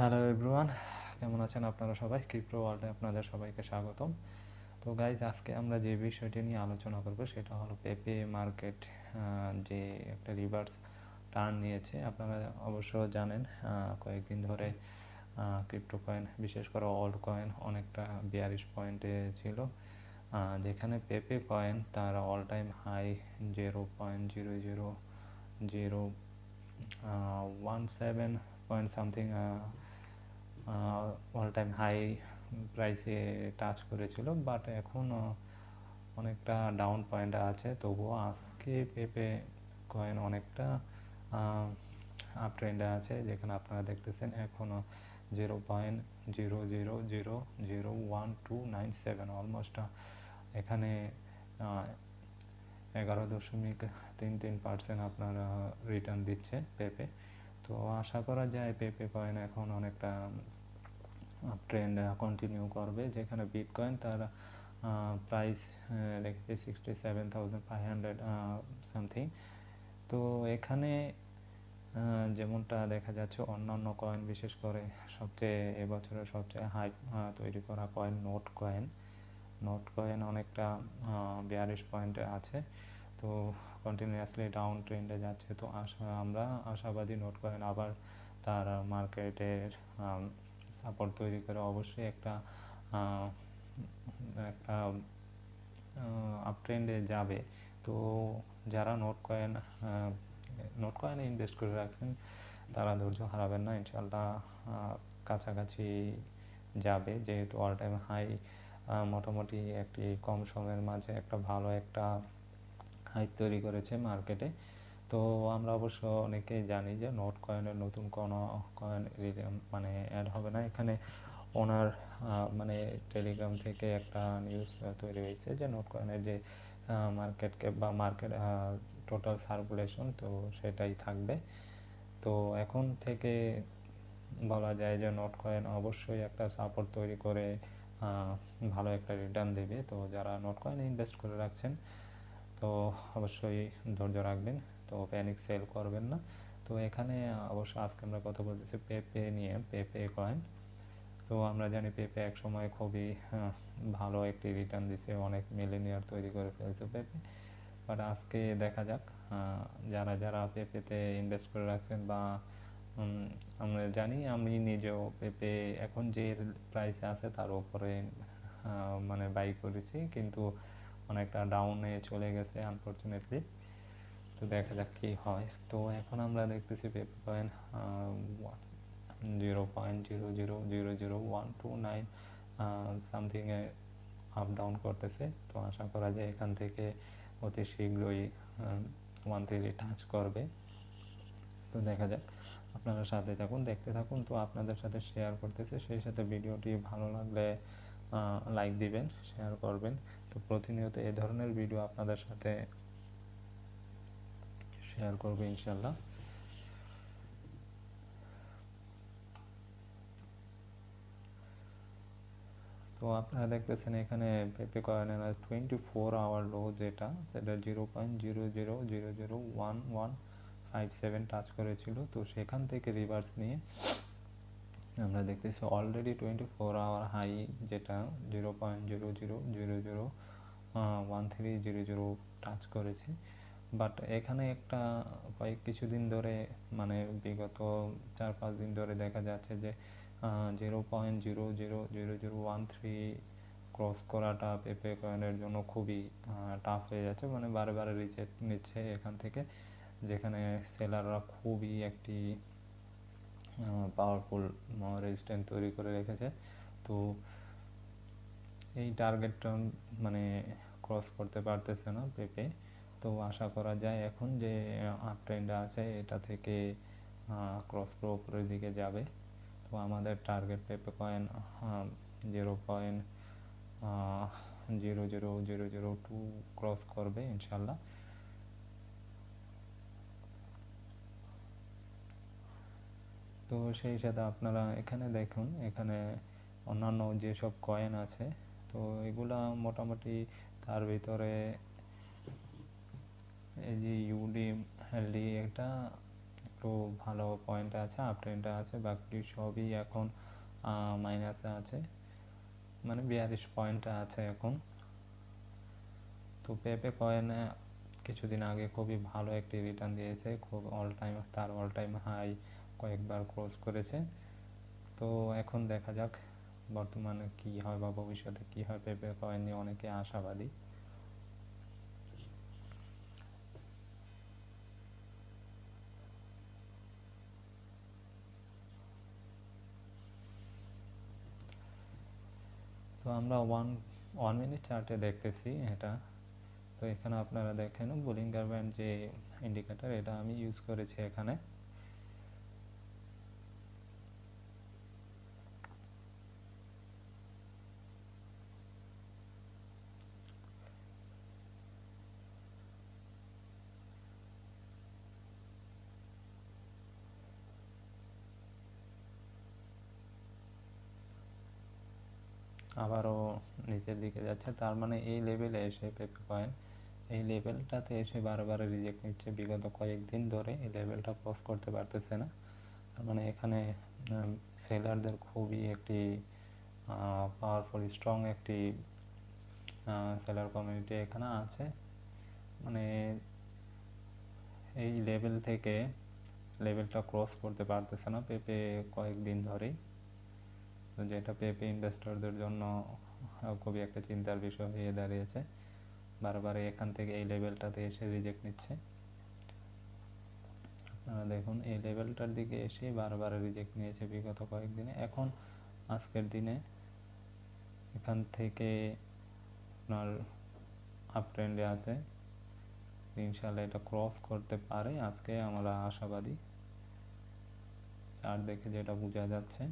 Hello everyone, কেমন আছেন আপনারা সবাই? ক্রিপ্টো ওয়ার্ল্ডে আপনাদের সবাইকে স্বাগতম। তো গাইজ, আজকে আমরা যে বিষয়টি নিয়ে আলোচনা করব সেটা হলো পেপে মার্কেট যে একটা রিভার্স টার্ন নিয়েছে। আপনারা অবশ্য জানেন কয়েকদিন ধরে ক্রিপ্টো কয়েন, বিশেষ করে অল্ড কয়েন অনেকটা বিয়ারিশ পয়েন্টে ছিল, যেখানে পেপে কয়েন তার all time high 0.0017 point something all time high প্রাইসে টাচ করেছিল, বাট এখন অনেকটা ডাউন পয়েন্টে আছে। তবুও আজকে পেপে কয়েন অনেকটা আপ ট্রেন্ডে আছে, যেখানে আপনারা দেখতেছেন এখনও 0.00001297, অলমোস্ট এখানে 11.33% আপনার রিটার্ন দিচ্ছে পেপে। তো আশা করা যায় পেপে কয়েন এখন অনেকটা ট্রেন্ড কন্টিনিউ করবে, যেখানে বিটকয়েন তার প্রাইস রেখেছে 67,500 সামথিং। তো এখানে যেমনটা দেখা যাচ্ছে অন্যান্য কয়েন, বিশেষ করে সবচেয়ে এবছরের সবচেয়ে হাই তৈরি করা কয়েন নোট কয়েন অনেকটা বিয়ারিশ পয়েন্টে আছে। তো কন্টিনিউয়াসলি ডাউন ট্রেন্ডে যাচ্ছে। তো আমরা আশাবাদী নোট কয়েন আবার তার মার্কেটের সাপোর্ট তৈরি করে অবশ্যই একটা একটা আপ ট্রেন্ডে যাবে। তো যারা নোট কয়েনে ইনভেস্ট করে রাখছেন তারা ধৈর্য হারাবেন না, ইনশাল্লাহ কাছাকাছি যাবে, যেহেতু অল টাইম হাই মোটামুটি একটি কম সময়ের মাঝে একটা ভালো একটা হাইপ তৈরি করেছে মার্কেটে। তো আমরা অবশ্য অনেকেই জানি যে নোট কয়েনের নতুন কোনো কয়েন মানে অ্যাড হবে না এখানে। ওনার মানে টেলিগ্রাম থেকে একটা নিউজ তৈরি হয়েছে যে নোট কয়েনের যে মার্কেট ক্যাপ বা মার্কেট টোটাল সার্কুলেশন, তো সেটাই থাকবে। তো এখন থেকে বলা যায় যে নোট কয়েন অবশ্যই একটা সাপোর্ট তৈরি করে ভালো একটা রিটার্ন দেবে। তো যারা নোট কয়েনে ইনভেস্ট করে রাখছেন তো অবশ্যই ধৈর্য রাখবেন, তো প্যানিক সেল করবেন না। তো এখানে অবশ্য আজকে আমরা কথা বলতেছি পেপে নিয়ে, পেপে কয়েন। তো আমরা জানি পেপে এক সময় খুবই ভালো একটি রিটার্ন দিছে, অনেক মিলিনিয়ার তৈরি করে ফেলছে পেপে। বাট আজকে দেখা যাক যারা যারা পেপেতে ইনভেস্ট করে রাখছেন বা আমরা জানি, আমি নিজেও পেপে এখন যে প্রাইসে আছে তার উপরে মানে বাই করেছি, কিন্তু অনেকটা ডাউনে চলে গেছে আনফর্চুনেটলি। তো দেখা যাক কী হয়। তো এখন আমরা দেখতেছি পেপে কয়েন 0.00000129 সামথিংয়ে আপ ডাউন করতেছে। তো আশা করা যায় এখান থেকে অতি শীঘ্রই 130 টাচ করবে। তো দেখা যাক, আপনারা সাথে থাকুন, দেখতে থাকুন। তো আপনাদের সাথে শেয়ার করতেছে, সেই সাথে ভিডিওটি ভালো লাগলে লাইক দিবেন, শেয়ার করবেন। তো প্রতিনিয়ত এই ধরনের ভিডিও আপনাদের সাথে শেয়ার করবে ইনশাল্লাহ। তো আপনারা দেখতেছেন এখানে পেপে কয়েনের 24 আওয়ার লো যেটা, সেটা 0.00001157 টাচ করেছিল। তো সেখান থেকে রিভার্স নিয়ে আমরা দেখতেছি অলরেডি 24 আওয়ার হাই, যেটা 0.00001300 টাচ করেছে। বাট এখানে একটা কিছুদিন ধরে, মানে বিগত 4-5 দিন ধরে দেখা যাচ্ছে যে 0.000013 ক্রস করাটা পেপে কয়েনের জন্য খুবই টাফ হয়ে যাচ্ছে, মানে বারে বারে রিজেক্ট নিচ্ছে এখান থেকে, যেখানে সেলাররা খুবই একটি পাওয়ারফুল রেজিস্ট্যান্স তৈরি করে রেখেছে। তো এই টার্গেটটা মানে ক্রস করতে পারতেছে না পেপে। তো আশা করা যায় এখন যে আপ ট্রেন্ডে আছে এটা থেকে ক্রস করে উপরের দিকে যাবে। তো আমাদের টার্গেট পেপে কয়েন 0.000002 ক্রস করবে ইনশাল্লাহ। তো সেই সাথে আপনারা এখানে দেখুন, এখানে অন্যান্য যেসব কয়েন আছে, তো এগুলা মোটামুটি তার ভিতরে এই যে ইউডি হেলডি, এটা একটু ভালো পয়েন্টে আছে, আপ ট্রেন্ডে আছে, বাকি সবই এখন মাইনাসে আছে, মানে 42 পয়েন্টে আছে এখন। তো পেপে কয়েনে কিছুদিন আগে খুবই ভালো একটি রিটার্ন দিয়েছে, খুব তার অল টাইম হাই কয়েকবার ক্রস করেছে। তো এখন দেখা যাক বর্তমানে কি হয় বা ভবিষ্যতে কি হয়। পেপে কয়েন নিয়ে অনেকে আশাবাদী। তো আমরা ওয়ান মিনিট চার্টে দেখতেছি এটা। তো এখানে আপনারা দেখেন বোলিঙ্গার ব্যান্ড যে ইন্ডিকেটর, এটা আমি ইউজ করেছি এখানে। আবারও নিচের দিকে যাচ্ছে, তার মানে এই লেভেলে এসে পেপে কয়েন এই লেভেলটাতে এসে বারবার রিজেক্ট নিচ্ছে। বিগত কয়েকদিন ধরে এই লেভেলটা ক্রস করতে পারতেছে না। তার মানে এখানে সেলারদের খুবই একটি পাওয়ারফুল স্ট্রং একটি সেলার কমিউনিটি এখানে আছে। মানে এই লেভেল থেকে লেভেলটা ক্রস করতে পারতেছে না পেপে কয়েকদিন ধরেই, তো যেটা পেপে ইনভেস্টরদের জন্য খুবই একটা চিন্তার বিষয় হয়ে দাঁড়িয়েছে। বারবার এখান থেকে এই লেভেলটাতে এসে রিজেক্ট নিচ্ছে। আপনারা দেখুন এই লেভেলটার দিকে এসে বারবার রিজেক্ট নিয়েছে বিগত কয়েকদিনে। এখন আজকের দিনে এখান থেকে আপনার আপ ট্রেন্ডে আছে, ইনশাল্লাহ এটা ক্রস করতে পারে। আজকে আমরা আশাবাদী, চার্ট দেখে যেটা বোঝা যাচ্ছে।